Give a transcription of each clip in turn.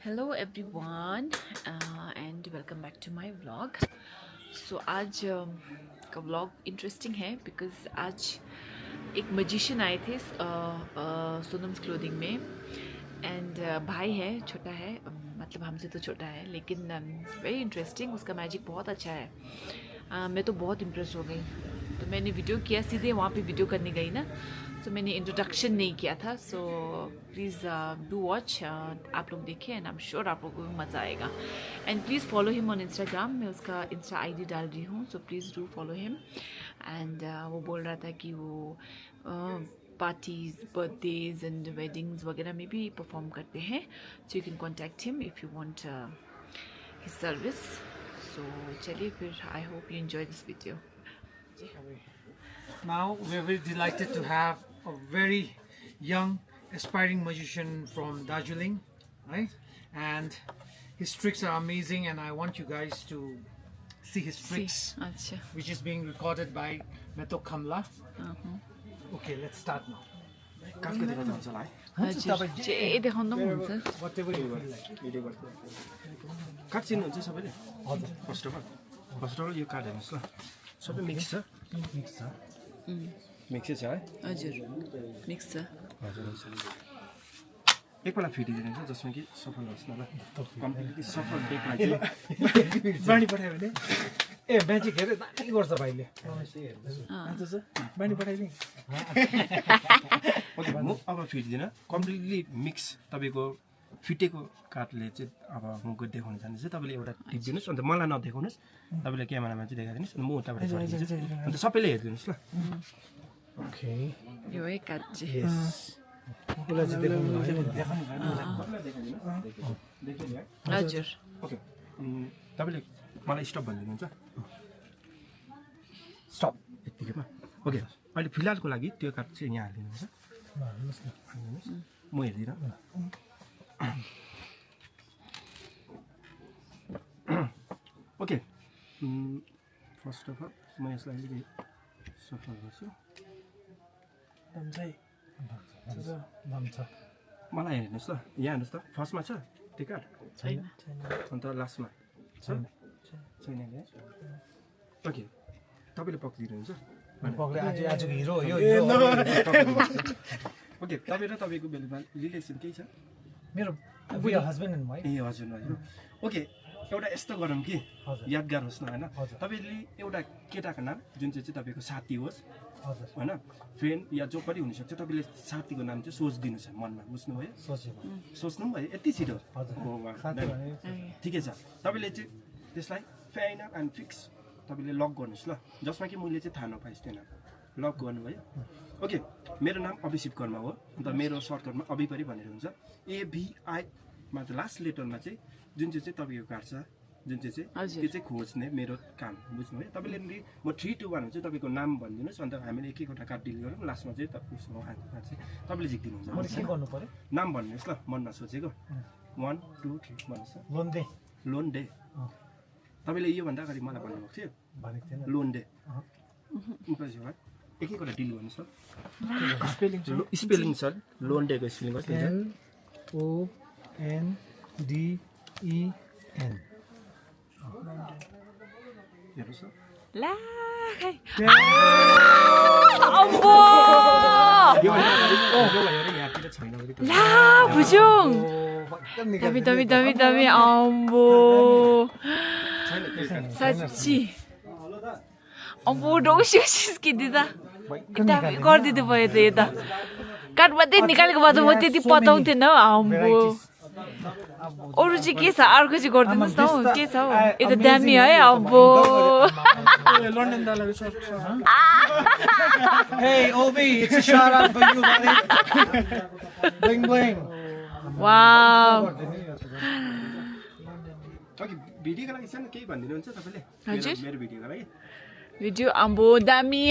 Hello everyone and welcome back to my vlog. So आज का vlog interesting है because आज एक मजिशियन आए थे सोनम्स क्लोथिंग में एंड भाई है, छोटा है, मतलब हमसे तो छोटा है लेकिन वेरी इंटरेस्टिंग, उसका मैजिक बहुत अच्छा है। मैं तो बहुत इम्प्रेस हो गई, तो मैंने वीडियो किया, सीधे वहाँ पे वीडियो करने गई ना, सो मैंने इंट्रोडक्शन नहीं किया था। सो प्लीज़ डू वॉच, आप लोग देखिए एंड आई एम श्योर आप लोगों को मज़ा आएगा। And please follow him on Instagram, मैं उसका इंस्टा आईडी डाल रही हूँ, so please do follow him. And वो बोल रहा था कि वो पार्टीज़, बर्थडेज एंड वेडिंग्स वगैरह में भी परफॉर्म करते हैं, so you can contact him if you want his service. So चलिए फिर, I hope you enjoy this video. Now we're very delighted to have a very young aspiring magician from Darjeeling, right? And his tricks are amazing and I want you guys to see his tricks, अच्छा, which is being recorded by Meto Kamla. Okay, let's start now. काटको देखाउँदा हुन्छ होला है हजुर जे देखाउँदा पनि हुन्छ। Whatever you feel like. Video गर्दा काट चिन्नुहुन्छ सबैले? हजुर। फर्स्ट अफ अल यो काट हेर्नुहोस् ल, सबै मिक्स छ। मिक्सै छ है? हजुर मिक्स छ। हजुर। एकपल्ट फिटिदिनुहुन्छ जसमा कि सफल होस् न ल। कम्प्लिटली सफल बेकमा चाहिँ बानी पठायो भने ए म्याजिक हेरे दामी गर्छ भाइले। बानी पठाइदिउँ। ओके, म अब फिटिदिनँ। कम्प्लिटली मिक्स तपाईँको फिटेको काठले चाहिँ अब म देखाउन चाहन्छु। तपाईँले एउटा टिप दिनुहोस्, अन्त मलाई नदेखाउनुहोस्, तपाईँले क्यामेरामा चाहिँ देखाइदिनुहोस्, अन्त म उताबाट फर्किन्छु, अन्त सबैले हेरिदिनुहोस् ल। ओके। यो है काट चाहिँ। मलाई चाहिँ देखाउनु भयो। हजुर। ओके, तपाईँले मलाई स्टप भनिदिनुहुन्छ? स्टप। यत्तिकैमा? ओके, अहिले फिलहालको लागि त्यो काठ चाहिँ यहाँ हालिदिनुहुन्छ। म हेर्दिनँ। ओके, फर्स्ट अफ अल म यसलाई अलिकति सफल गर्छु। मलाई हेर्नुहोस् ल, यहाँ हेर्नुहोस् त, फर्स्टमा छ त्यो काठ, छैन। अन्त लास्टमा छ छैन है? ओके, तपाईँले पक्रिदिनुहुन्छ? आजको हिरो यो। ओके, तपाईँ र तपाईँको बेलुमा रिलेसन केही छ? मेरो हस्बेन्ड एन्ड वाइफ। ए हजुर हजुर। ओके, एउटा यस्तो गरौँ कि यादगार होस् न, होइन? तपाईँले एउटा केटाको नाम जुन चाहिँ तपाईँको साथी होस्, होइन, फ्रेन्ड या जो पनि हुनसक्छ, तपाईँले साथीको नाम चाहिँ सोचिदिनुहोस् मनमा, बुझ्नुभयो? सोच्नु पनि भयो यति छिटो? ठिकै छ। तपाईँले चाहिँ त्यसलाई फाइनल एन्ड फिक्स तपाईँले लक गर्नुहोस् ल, जसमा कि मैले चाहिँ थाहा नपाइस् त्यो नाम। लक गर्नुभयो? ओके, मेरो नाम अभिषेक कर्मा हो, अन्त मेरो सर्टकटमा अभि परि भनेर हुन्छ। AVIमा चाहिँ लास्ट लेटरमा चाहिँ जुन चाहिँ तपाईँको कार्ड छ, जुन चाहिँ त्यो चाहिँ खोज्ने मेरो काम, बुझ्नुभयो? तपाईँले म 3, 2, 1 हुन्छ, तपाईँको नाम भनिदिनुहोस्, अन्त हामीले एक एकवटा कार्ड डिल गरौँ, लास्टमा चाहिँ उसको आएको कार्ड चाहिँ तपाईँले जित्दिनुहुन्छ। नाम भन्नुहोस् ल, मनमा सोचेको। 1, 2, 3 भन्नुहोस् ल। Loan day. तपाईँले योभन्दा अगाडि मलाई भन्नुभएको थियो लोन डे। पछि होला एक एकवटा डिल गर्नुहोस् ल। स्पेलिङ सर, लोन डेको स्पेलिङ गर्नुहोस्। LONDEN। हेर्नुहोस् ल। ला खै अम्बो यहाँतिर छैन ला भुजुङ दमी दमी दमी दमी अम्बो साँच्ची अम्बो डोसी सिस्किदिँदा यता गरिदिँदै भयो त, यता काठ मात्रै निकालेको भए त म त्यति पताउँथेन हौ। अम्बो अरू चाहिँ के छ, अर्को चाहिँ गरिदिनुहोस् न हौ, के छ हौ? यो त दामी है। अम्बो Hey Obi, it's a shout out for you, buddy. Bling bling. Wow. Okay, भिडियोको लागि सानो केही भनिदिनुहुन्छ तपाईँले? हजुर। मेरो भिडियोको लागि भिडियो अम्बो दामी।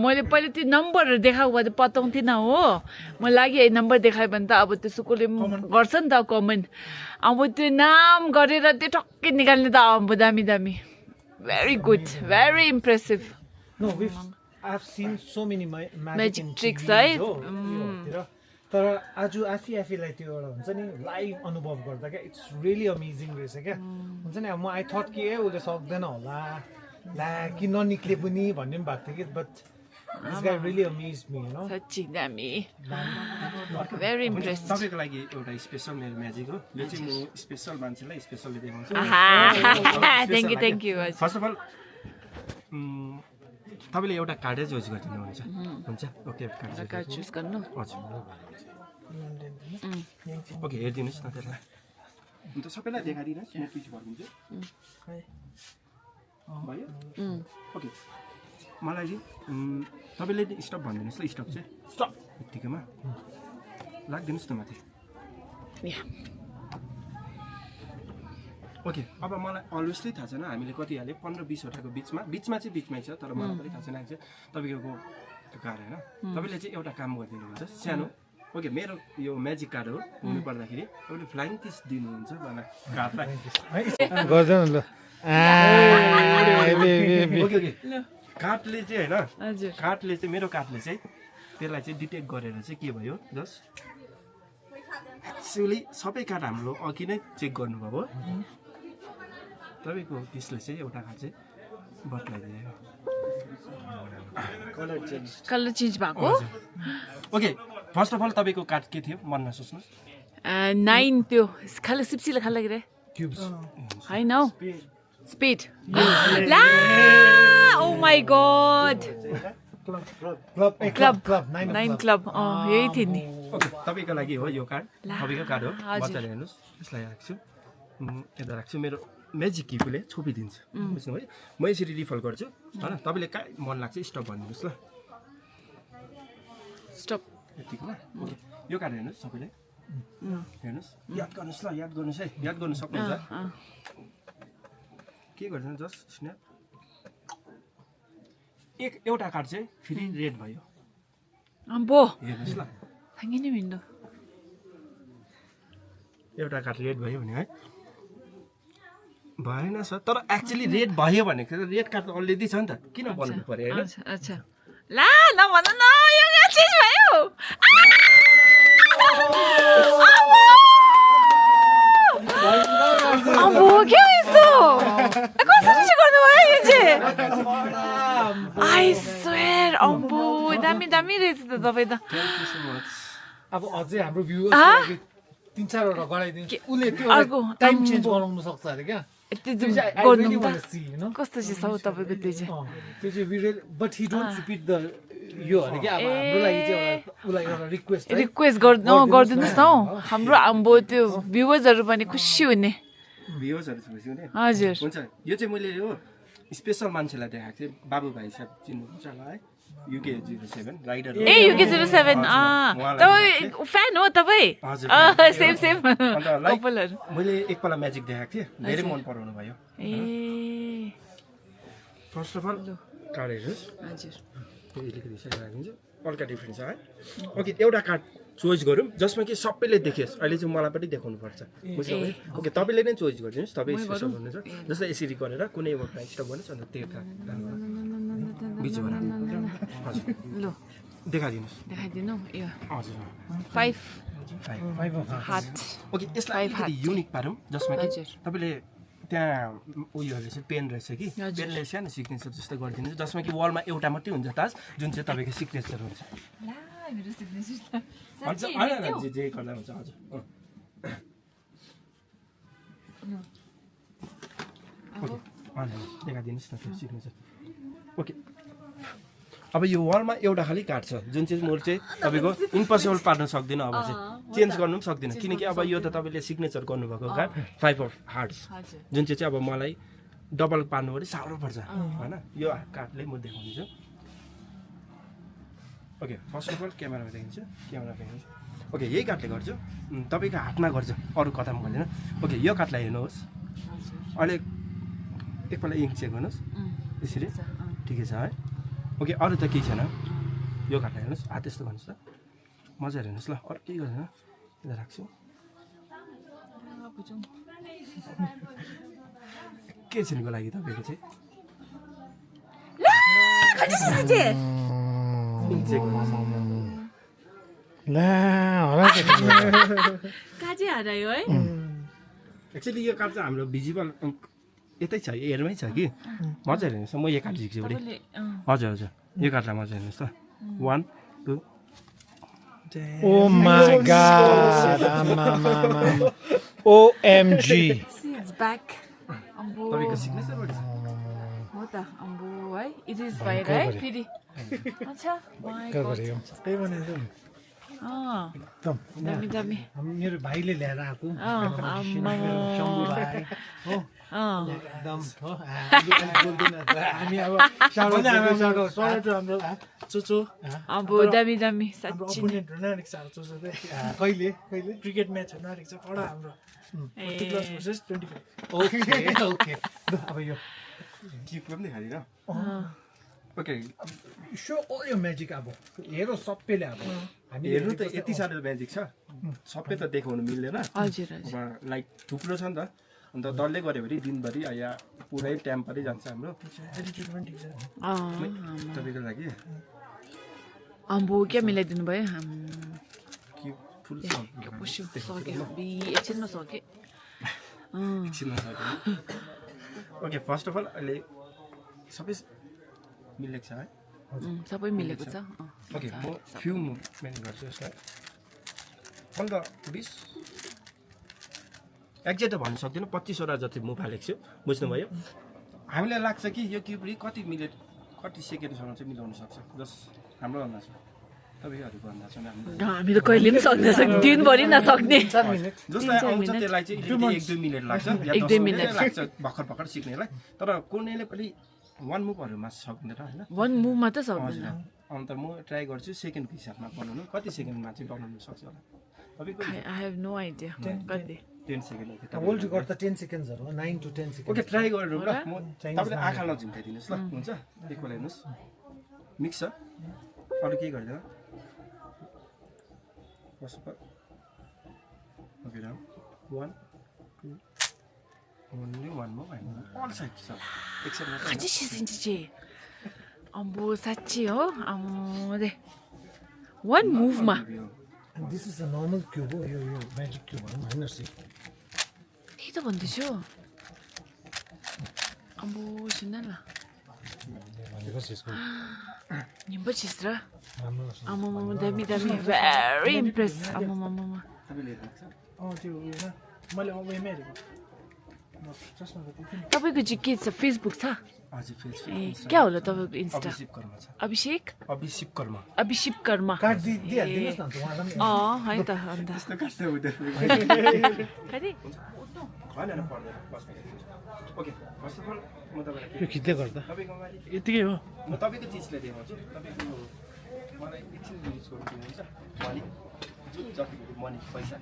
मैले पहिले त्यो नम्बरहरू देखाएको भए त पताउँथिनँ हो, म लागि नम्बर देखायो भने त अब त्यो सुकुले गर्छ नि त कमेन्ट, अब त्यो नाम गरेर त्यो टक्कै निकाल्ने त अम्बो दामी दामी। Very good, very impressive. No, I've seen so many magic Magic in tricks, TV, right? so, तर आज आफैलाई त्यो एउटा हुन्छ नि लाइभ अनुभव गर्दा क्या इट्स रियली अमेजिङ रहेछ क्या हुन्छ नि अब म आई थट कि उसले सक्दैन होला ला कि ननिक्ले पनि भन्ने पनि भएको थियो कि but this guy really amaze me you know साँच्ची दामी भेरी इम्प्रेस तपाईँको लागि एउटा स्पेसल मेरो म्याजिक हो यो चाहिँ म स्पेसल मान्छेलाई स्पेसलले देखाउँछु thank you first of all तपाईँले एउटा कार्डै चोइस गरिदिनुहुन्छ हुन्छ ओके कार्ड चुज गर्नु हजुर ओके हेरिदिनुहोस् न त्यसलाई अन्त सबैलाई देखाइदिनुहोस् म पिच गरिदिन्छु भयो ओके मलाई चाहिँ तपाईँले स्टप भनिदिनुहोस् ल स्टप चाहिँ स्टप यत्तिकैमा लाग्दिनुहोस् न माथि ओके अब मलाई अलवेजली थाहा छैन हामीले कति हाल्यो 15-20वटाको बिचमा चाहिँ बिचमै छ तर मलाई पनि थाहा छैन चाहिँ तपाईँको त्यो कार्ड होइन तपाईँले चाहिँ एउटा काम गरिदिनुहुन्छ सानो ओके मेरो यो म्याजिक कार्ड हो हुनु पर्दाखेरि तपाईँले फ्लाइङ किस दिनुहुन्छ भनेर कार्डलाई गर्छ न ल ओके ओके कार्डले चाहिँ होइन हजुर कार्डले चाहिँ मेरो कार्डले चाहिँ त्यसलाई चाहिँ डिटेक्ट गरेर चाहिँ के भयो जस्ट एक्चुअली सबै कार्ड हाम्रो अघि नै चेक गर्नुभयो तपाईँको त्यसले चाहिँ एउटा कार्ड चाहिँ बदलाइदियो कलर चेन्ज भएको ओके फर्स्ट अफ अल तपाईँको कार्ड के थियो मन नसोच्नुहोस् 9 त्यो खाली सिप्सीले खाली लाग्यो क्युब्स होइन हौ स्पिड ला ओ माई गॉड क्लब 9 क्लब यही थियो नि ओके तपाईँको लागि हो यो कार्ड तपाईँको कार्ड हो मजाले हेर्नुहोस् यसलाई राख्छु यता राख्छु मेरो म्याजिक किपले छोपिदिन्छ बुझ्नुभयो म यसरी रिफल गर्छु होइन तपाईँले कहाँ मन लाग्छ स्टप भनिदिनुहोस् ल स्टप यतिकोमा ओके यो कार्ड हेर्नुहोस् सबैले हेर्नुहोस् याद गर्नुहोस् ल याद गर्नुहोस् है याद गर्नु सक्नुहुन्छ के गर्छ जस्ट स्न्याप एउटा कार्ड चाहिँ फेरि रेड भयो अम्बो हेर्नुहोस् ल थाङ्गे नि विन्डो एउटा कार्ड रेड भयो भने है भएन सर तर एक्चुअली रेड भयो भनेको रेड कार्ड त अलरेडी छ नि त किन बोल्नु पर्यो होइन अच्छा ला नभन न यो चेन्ज भयो अम्बो के यस्तो कसरी चाहिँ गर्नुभयो यो चाहिँ आई स्वेयर अम्बो दामी दामी रहेछ त तपाईँ त अब अझै हाम्रो भ्युअर्स 3-4वटा गराइदिन्छ उसले त्यो टाइम चेन्ज गराउन सक्छ अरे क्या कस्तो चाहिँ छ हौ तपाईँको त्यो चाहिँ त्यो चाहिँ but he don't repeat the यो अरे क्या अब हाम्रो लागि चाहिँ उसलाई एउटा रिक्वेस्ट गरिदिनुहोस् न हौ हाम्रो हाम्रो त्यो भ्युवर्सहरू पनि खुसी हुने भ्युवर्सहरू खुसी हुने हजुर हुन्छ यो चाहिँ मैले हो स्पेसल मान्छेलाई देखाएको थिएँ बाबु भाइ साहब चिन्नुहुन्छ होला है युके 07 राइडर ए युके 07 तपाईँ फ्यान हो तपाईँ सेम सेम कपलहरू मैले एकपल्ट म्याजिक देखाएको थिएँ धेरै मन पराउनु भयो ए फर्स्ट अफ अल कार्ड हेर्नुहोस् हजुर त्यो अलिकति राखिदिन्छु हल्का डिफ्रेन्ट छ है ओके एउटा कार्ड चोइस गरौँ जसमा कि सबैले देखियोस् अहिले चाहिँ मलाई पनि देखाउनु पर्छ बुझ्नुभयो ओके तपाईँले नै चोइस गरिदिनुहोस् तपाईँ स्पेसल गर्नुहुन्छ जस्तै यसरी गरेर कुनै एउटा स्टप गर्नुहोस् अन्त त्यो कार्ड बिचबाट हजुर ल देखाइदिनु यो हजुर 5 हात ओके यसलाई अलिकति युनिक पारौँ जसमा कि तपाईँले त्यहाँ उयोहरू चाहिँ पेन रहेछ कि पेनले सानो सिग्नेचर जस्तो गरिदिनु जसमा कि वालमा एउटा मात्रै हुन्छ ताज जुन चाहिँ तपाईँको सिग्नेचर हुन्छ जे गर्दा हुन्छ हजुर देखाइदिनुहोस् न त्यो सिग्नेचर ओके अब यो वालमा एउटा खालि कार्ड छ जुन चाहिँ म चाहिँ तपाईँको इम्पोसिबल पार्न सक्दिनँ अब चाहिँ चेन्ज गर्नु पनि सक्दिनँ किनकि अब यो त तपाईँले सिग्नेचर गर्नुभएको कार्ड 5 अफ हार्ट्स जुन चाहिँ अब मलाई डबल पार्नु पनि साह्रो पर्छ होइन यो कार्डले म देखाउँछु ओके फर्स्ट अफ अल क्यामेरामा देखाउँछु ओके यही कार्डले गर्छु तपाईँको हातमा गर्छु अरू कतामा गर्दैन ओके यो कार्डलाई हेर्नुहोस् अहिले एकपल्ट इङ्क चेक गर्नुहोस् यसरी ठिकै छ है ओके अरू त केही छैन यो कार्डलाई हेर्नुहोस् हात यस्तो गर्नुहोस् त मजाले हेर्नुहोस् ल अरू केही गर्दैन यता राख्छु एकैछिनको लागि तपाईँको चाहिँ ला होला कहाँ चाहिँ हरायो है एक्चुअली यो कार्ड चाहिँ हाम्रो भिजिबल यतै छ एयरमै छ कि मजाले हेर्नुहोस् म यो कार्ड झिक्छु अरे तपाईँले हजुर हजुर यो कार्डलाई मजा हेर्नुहोस् त 1 2 oh my God OMG see it's back अम्बो तपाईँको सिग्नेचर बडी छ हो त अम्बो है इट इज बाहिर है फेरि अच्छा my God त्यही भनेको अँ एकदम दामी दामी मेरो भाइले ल्याएर आएको आम्मा शम्भु भाइ हो अँ एकदम हो हामी अब हाम्रो चुचो अम्बो दामी दामी हाम्रो साँच्ची अपोनेन्ट हुन आँटेको छ अब चोचो कहिले क्रिकेट म्याच हुन आँटेको छ कडा हाम्रो 30 प्लस भर्सेस 25 ओके ओके अब यो गिफ्ट पनि देखाइदिन ओके सो अल यो म्याजिक अब हेरो सबैले अब हामी हेर्नु त यति साह्रो म्याजिक छ सबै त देखाउनु मिल्दैन हजुर हजुर अब लाइक थुप्रो छ नि त अन्त डल्लै गऱ्यो भने दिनभरि या पुरै टेम्परै जान्छ हाम्रो एटिट्युड पनि ठिक छ तपाईँको लागि अम्बो क्या मिलाइदिनु भयो के फुल पस्यो सक्यो एकछिनमा सक्यो ओके फर्स्ट अफ अल अहिले सबै मिलेको छ है सबै मिलेको छ ओके म फ्यु मुभमेन्ट गर्छु यसलाई अन्त 20 एक्ज्याक्ट भन्न सक्दिनँ 25वटा जति मुभ हालेको छु बुझ्नुभयो हामीलाई लाग्छ कि यो क्युब्री कति मिनट कति सेकेन्डसम्म चाहिँ मिलाउन सक्छ जस हाम्रो अन्दाज तपाईँहरूको अन्दाज हामी त कहिले पनि सक्दैन दिनभरि नसक्ने जसलाई आउँछ त्यसलाई चाहिँ 1-2 मिनट लाग्छ या 10 मिनट लाग्छ भर्खर भर्खर सिक्नेलाई तर कुनैले पनि 1 मुभहरूमा सक्दैन होइन वन मुभमा त सक्दैन अन्त म ट्राई गर्छु सेकेन्डको हिसाबमा बनाउनु कति सेकेन्डमा चाहिँ बनाउनु सक्छ होला तपाईँको आई हेभ नो आइडिया कति 10 सेकेन्ड वर्ल्ड रेकर्ड त 10 सेकेन्ड्सहरु हो 9 to 10 सेकेन्ड ओके ट्राई गरौँ ल म तपाईँले आँखा नझुम्काइदिनुहोस् ल हुन्छ एकपल्ट हेर्नुहोस् मिक्स छ अरू केही गर्दैन okay Ram 1 2 only one more all sides छ एक्सेप्ट अझै सिसिन्छ चाहिँ अम्बो साँच्ची हो अम्बो वन मुभमा And this is a normal cube हो यो magic cube हो हैन सी त्यही त भन्दैछु अम्बो सुन न भनेको सिस्को निम्बो चिज र राम्रो आमामा दामी दामी भेरी इम्प्रेस आमामा तपाईँले हेर्नुहुन्छ त्यो उयो मैले उयोमै हेरेको चस्मा तपाईँको चाहिँ के छ फेसबुक छ हजुर फेस ए क्या होला तपाईँको इन्स्टा अभिषेक कर्मा छ अभिषेक अभिषेक कर्मा अभिषेक कर्मा कार्ड दिइहाल्दिनुस् न त उहाँलाई है त अन्त त्यस्तो कस्तो हुँदैन कति होइन पर्दैन ओके फर्स्ट अफ अल म तपाईँलाई यो खिच्दै गर्दा तपाईँको अगाडि यतिकै हो म तपाईँको चिजलाई देखाउँछु तपाईँको मलाई एकछिन युज गर्नु दिनुहुन्छ मनी जति मनी पैसा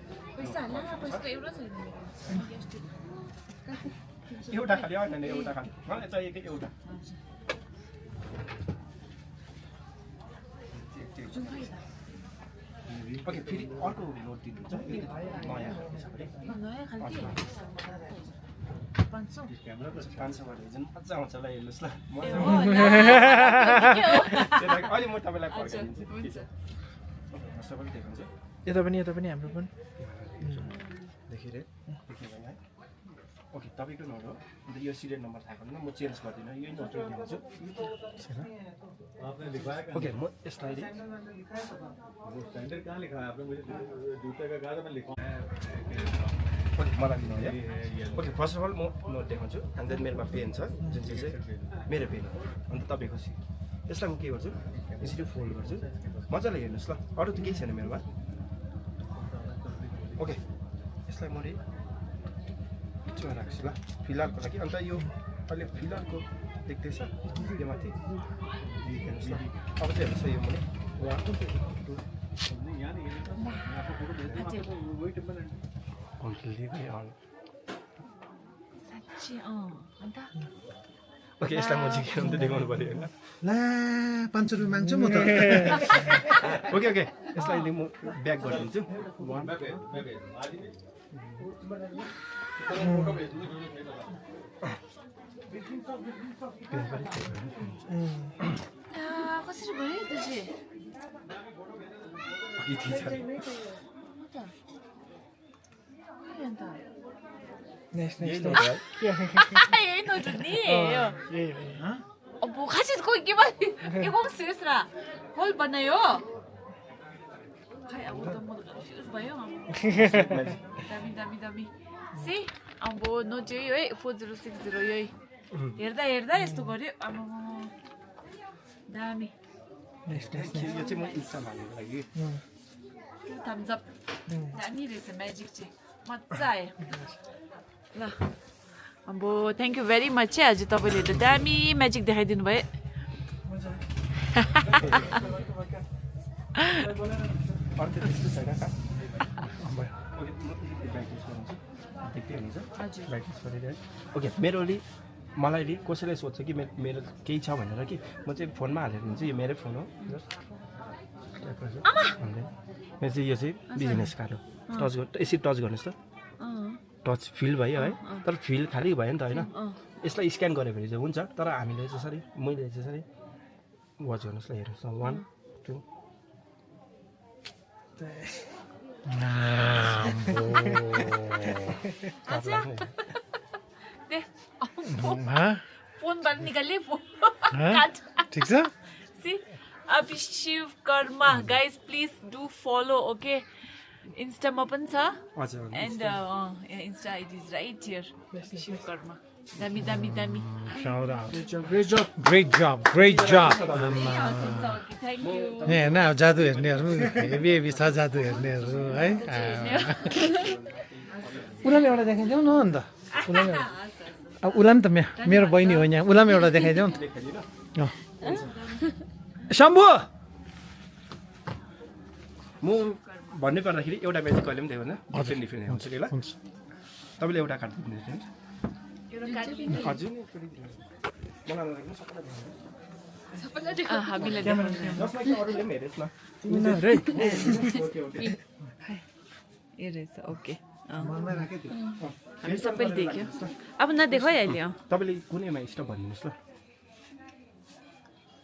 एउटा खालि होइन एउटा खालि मलाई चाहिएको एउटा ओके फेरि अर्को नोट दिनुहुन्छ नयाँ खालको छ 500 भने जुन अझ आउँछ ल हेर्नुहोस् ल अहिले म तपाईँलाई फर्काइदिन्छु सबैले देखाउँछु यता पनि हाम्रो पनि देखिरहे है ओके तपाईँको नोट हो अन्त यो सिरियल नम्बर थाहा छैन म चेन्ज गर्दिनँ यही नोट देखाउँछु ओके म यसलाई मलाई दिनु है ओके फर्स्ट अफ अल म नोट देखाउँछु एन्ड देन मेरोमा पेन छ जुन चाहिँ मेरो पेन हो अन्त तपाईँको यसलाई म के गर्छु यसरी फोल्ड गर्छु मजाले हेर्नुहोस् ल अरू त केही छैन मेरोमा ओके यसलाई म बिचमा राख्छु ल फिलहालको लागि अन्त यो अहिले फिलहालको देख्दैछ यो माथि हेर्नुहोस् ल अब चाहिँ हेर्नुहोस् यो मैले ओके यसलाई म झिकेर त देखाउनु पऱ्यो होइन ला 500 रुपैयाँ माग्छु म त ओके ओके यसलाई म ब्याक गरिदिन्छु कसरी भयो त्यो चाहिँ यति छ नेक्स्ट यही नेक्स्ट नोट है यही नोट नि यही हो अब खासै कोही के भयो के को सिरियस रा होल बनायो खै अब त म कन्फ्युज भयो दामी दामी दामी सी अब नोट यही है 4060 यही हेर्दा हेर्दा यस्तो गर्यो अब दामी नेक्स्ट नेक्स्ट यो चाहिँ म इन्स्टामा हाल्नुको लागि थम्स अप दामी रहेछ म्याजिक चाहिँ मजा आयो ल अब थ्याङ्क यू भेरी मच है आज तपाईँले त दामी म्याजिक देखाइदिनु भयो अर्को त्यस्तो छैन का ओके मेरो अलि मलाई अलि कसैले सोध्छ कि मेरो केही छ भनेर कि म चाहिँ फोनमा हालेर हुन्छ यो मेरै फोन हो मेरो चाहिँ यो चाहिँ बिजनेस कार्ड हो टच यसरी टच गर्नुहोस् त टच फिल भयो है तर फिल खालि भयो नि त होइन यसलाई स्क्यान गऱ्यो भने चाहिँ हुन्छ तर हामीले चाहिँ यसरी मैले चाहिँ यसरी वाच गर्नुहोस् ल हेर्नुहोस् न 1 2 फोनबाट निकाल्ने फोन ठिक छ सी Abhishiv Karma guys please do follow okay इन्स्टामा पनि छ हजुर and Insta ID is right here Abhishiv Karma दामी दामी दामी shout out Great job. great job thank you हेर्न अब जादु हेर्नेहरू हेभी हेभी छ जादु हेर्नेहरू है उसलाई एउटा देखाइदेऊ न अन्त उसलाई अब उसलाई नि त मेरो बहिनी हो यहाँ उसलाई एउटा देखाइदेऊ न शम्भु म भन्नै पर्दाखेरि एउटा म्याजिक कहिले पनि देख्दैन डिफ्रेन्ट डिफ्रेन्ट हुन्छ कि ल तपाईँले एउटा कार्ड दिनुहुन्छ हजुर हामीलाई जसमा कि अरूले पनि हेरेस् न ए रहेछ ओके हामी सबैले देख्यो अब नदेखाइ अहिले तपाईँले कुनैमा स्टप भनिदिनुहोस् ल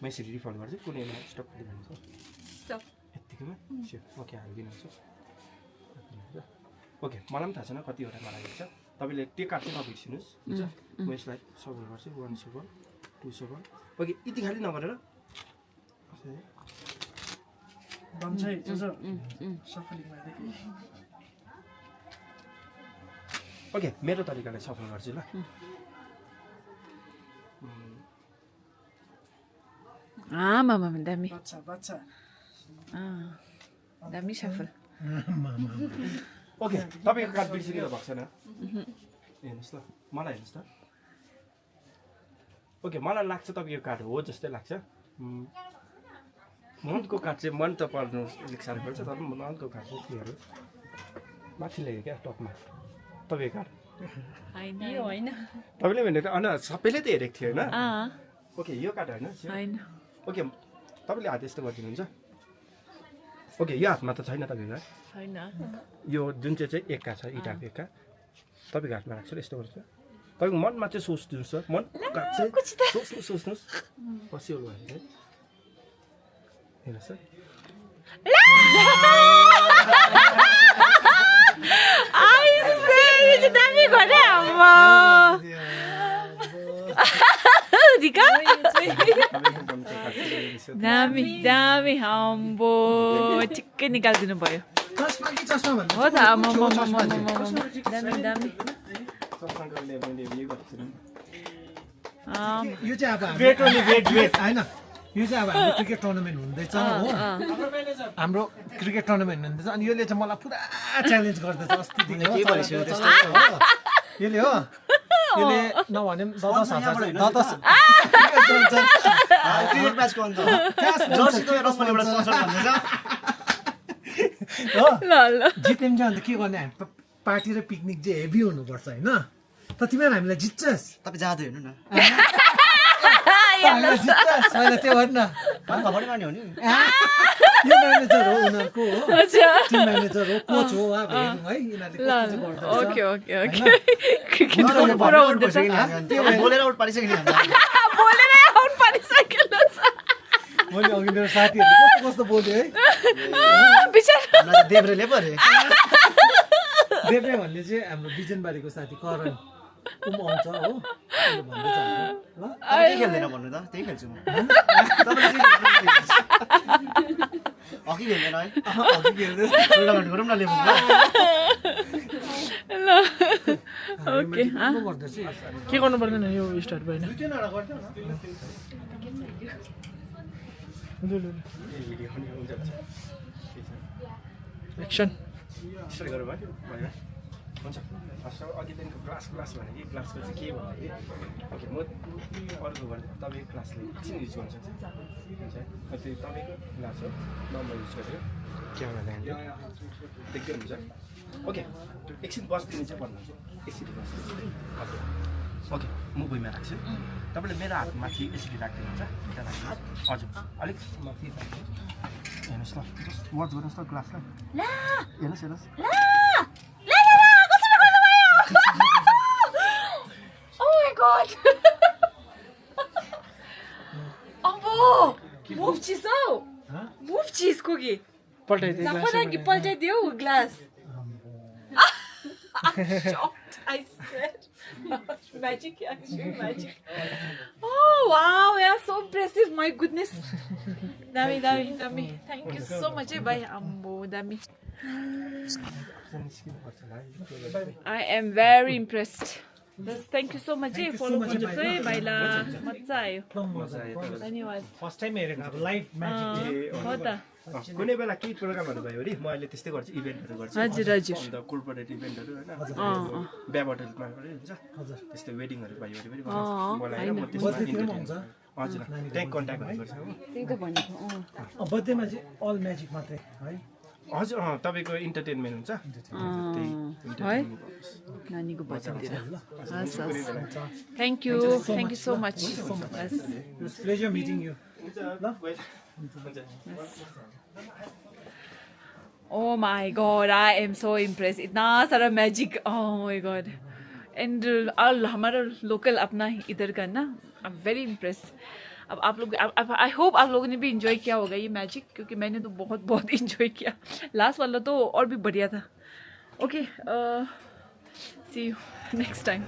म यसरी रिफन्ड गर्छु कुनैमा स्टप भनिदिनुहोस् यत्तिकैमा ओके हालिदिनुहोस् ओके मलाई पनि थाहा छैन कतिवटा मलाई छ तपाईँले त्यो कार्ड चाहिँ नबिर्सिनुहोस् हुन्छ म यसलाई सफल गर्छु 1 सफल 2 सफल ओके यति खालि नगरेर ओके मेरो तरिकाले सफल गर्छु ल मामा दामी दामी सफल ओके तपाईँको कार्ड बिर्सिनु भएको छैन हेर्नुहोस् ल मलाई हेर्नुहोस् त ओके मलाई लाग्छ तपाईँको कार्ड हो जस्तै लाग्छ मनको कार्ड चाहिँ मन त पर्नु अलिक साह्रो पर्छ तर मनको कार्ड चाहिँ त्योहरू माथि लेख्यो क्या टपमा तपाईँको कार्ड होइन तपाईँले भनेको होइन सबैले त हेरेको थियो होइन ओके यो कार्ड होइन ओके तपाईँले हात यस्तो गरिदिनुहुन्छ ओके यो हातमा त छैन तपाईँको छैन यो जुन चाहिँ एक्का छ इँटाको एक्का तपाईँको हातमा राख्छु यस्तो गर्छु तपाईँको मनमा चाहिँ सोच्नुहोस् मन चाहिँ सोच्नुहोस् पसिबल भयो है हेर्नुहोस् दामी गरे दामी दामी हम्बो ठिक्कै निकालिदिनु भयो हो त दामी दामी यो चाहिँ अब वेट होइन यो चाहिँ अब हाम्रो क्रिकेट टुर्नामेन्ट हुँदैछ हो हाम्रो क्रिकेट टुर्नामेन्ट हुँदैछ अनि यसले चाहिँ मलाई पुरा च्यालेन्ज गर्दैछ अस्तिदेखि यसले हो यसले नभने 10,000 क्रिकेट म्याचको अन्त जर्सीको रसमलाई स्पोन्सर भन्दैछ ल जित्यौँ चाहिँ अन्त के गर्ने हामी पार्टी र पिकनिक चाहिँ हेभी हुनुपर्छ होइन त तिमीहरू हामीलाई जित्छस् तपाईँ जाँदै हेर्नु न होइन त्यो भन् न खबरै मान्यो नि यो म्यानेजर हो उनीहरूको हो टिम म्यानेजर हो कोच हो अब हेरौँ है यिनीहरूले कस्तो चाहिँ ओके गर्दैछ ओके ओके क्रिकेट पुरा हुँदैछ बोलेर आउट पारिसक्यो नि बोलेर आउट पारिसक्यो मैले अघि मेरो साथीहरूले कस्तो कस्तो बोल्यो है बिचारा हामीलाई त देब्रेले पो अरे देव्रे भन्ने चाहिँ हाम्रो बिजनबारीको साथी करण आउँछ हो उसले भन्दैछ हामीलाई, ल तपाईँ के खेल्दैन भन्नु त त्यही खेल्छु म तपाईँले हकी खेल्दैन है हकी खेल्दै टुर्नामेन्ट गरौँ न लेबुङमा ल ओके गर्दैछ के गर्नु पर्दैन यो स्टार्ट भएन एक्सन स्टार्ट गरौँ है भयो हुन्छ फर्स्ट अघिदेखिको क्लास भने कि क्लासको चाहिँ के भन्दाखेरि ओके म अर्को गर्दै तपाईँ क्लासले एकछिन युज गर्नु सक्छ हुन्छ त्यो तपाईँको क्लास हो नम्बर युज गर्छु क्यामेरा ल्याइदियो देख्दै हुन्छ ओके एकछिन बस्दिनु चाहिँ भन्नुहुन्छ यसरी बस्नु ओके ओके म भुइँमा राख्छु तपाईँले मेरो हात माथि यसरी राखिदिनुहुन्छ यता राख्नुहोस् हजुर अलिक माथि हेर्नुहोस् न वाच गर्नुहोस् न क्लासलाई हेर्नुहोस् हेर्नुहोस् Oh my god! अम्बो मुभ चिसो मुभ चिसको कि पल्टाइदिए कि पल्टाइदियो glass I said magic actually magic. Oh wow, yeah, so impressive. My goodness. Dami. Thank you so much, bye. Ambo, Dami. I am very impressed. Thank you so much. Follow me, Baila. मजा आयो. धन्यवाद. First time हेरेको अब live magic हो त. कुनै बेला केही प्रोग्रामहरू भयो भने म अहिले त्यस्तै गर्छु इभेन्टहरू गर्छु हजुर अन्त कोर्पोरेट इभेन्टहरू होइन बिहा होटलमा पनि हुन्छ त्यस्तो वेडिङहरू भयो भने पनि बनाएर म त्यसमा हजुर त्यही कन्ट्याक्टहरू गर्छु हो त्यही त भनेको बर्थडेमा चाहिँ अल म्याजिक मात्रै है हजुर तपाईँको इन्टरटेनमेन्ट हुन्छ है नानीको बर्थडेतिर हस् thank you so much pleasure meeting you Oh my god, I am so impressed. इतना सारा magic, oh my god. And हमारा लोकल अपना इधर का ना, I'm very impressed. अब आप लोग, I hope आप लोगों ने भी enjoy किया होगा ये मैजिक, क्योंकि मैंने तो बहुत enjoy किया. Last वाला तो और भी बढ़िया था. Okay, see you next time.